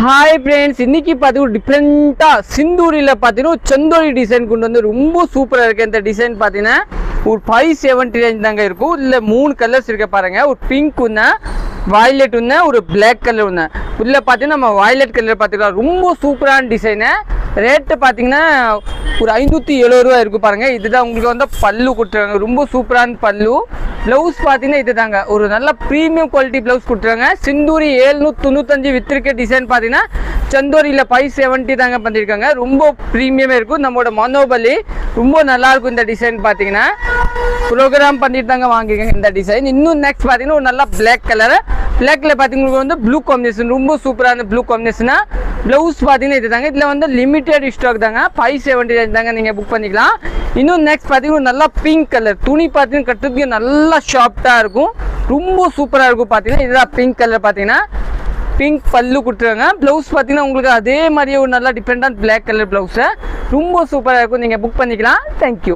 Hi friends, இன்னைக்கு பார்த்தீங்கன்னா டிஃப்ரெண்ட்டாக சிந்தூரியில் பார்த்தீங்கன்னா செந்தூரி டிசைன் கொண்டு வந்து ரொம்ப சூப்பராக இருக்குது. இந்த டிசைன் பார்த்தீங்கன்னா ஒரு 570 ரேஞ்ச் தாங்க இருக்கும். இதில் 3 கலர்ஸ் இருக்க பாருங்க. ஒரு பிங்க் ஒன்று, வயலட் ஒன்று, ஒரு பிளாக் கலர் ஒன்று. இதில் பார்த்தீங்கன்னா நம்ம வயலட் கலர் பார்த்தீங்கன்னா ரொம்ப சூப்பரான டிசைனு. ரேட்டு பார்த்தீங்கன்னா ஒரு 570 ரூபா இருக்கும் பாருங்க. இதுதான் உங்களுக்கு வந்து பல்லு கொடுத்துருவாங்க, ரொம்ப சூப்பரான பல்லு. ப்ளவுஸ் பார்த்தீங்கன்னா இது தாங்க, ஒரு நல்ல ப்ரீமியம் குவாலிட்டி ப்ளவுஸ் கொடுத்துருவாங்க. சிந்தூரி 795 வித்திருக்க டிசைன் பார்த்தீங்கன்னா செந்தூரியில் 570 தாங்க பண்ணியிருக்காங்க. ரொம்ப ப்ரீமியமே இருக்கும். நம்மளோட மனோபலி ரொம்ப நல்லாயிருக்கும். இந்த டிசைன் பார்த்தீங்கன்னா ப்ரோக்ராம் பண்ணிட்டு தாங்க வாங்கிக்கோங்க இந்த டிசைன். இன்னும் நெக்ஸ்ட் பார்த்தீங்கன்னா ஒரு நல்லா பிளாக் கலர். பிளாக்ல பார்த்தீங்கன்னா வந்து ப்ளூ காம்பினேஷன், ரொம்ப சூப்பரான ப்ளூ காம்பினேஷனா. ப்ளவுஸ் பார்த்தீங்கன்னா இது தாங்க. இதில் வந்து லிமிட்டட் ஸ்டாக் தாங்க, 570 தாங்க நீங்கள் புக் பண்ணிக்கலாம். இன்னும் நெக்ஸ்ட் பார்த்தீங்கன்னா நல்லா பிங்க் கலர். துணி பார்த்தீங்கன்னா கட்டுறதுக்கு நல்லா சாஃப்டாக இருக்கும், ரொம்ப சூப்பராக இருக்கும். பார்த்தீங்கன்னா இதுதான் பிங்க் கலர். பார்த்தீங்கன்னா பிங்க் பல்லு கொடுத்துருவாங்க. ப்ளவுஸ் பார்த்தீங்கன்னா உங்களுக்கு அதே மாதிரியே ஒரு நல்லா டிஃப்ரெண்டான பிளாக் கலர் ப்ளவுஸு, ரொம்ப சூப்பராக இருக்கும். நீங்கள் புக் பண்ணிக்கலாம். தேங்க்யூ.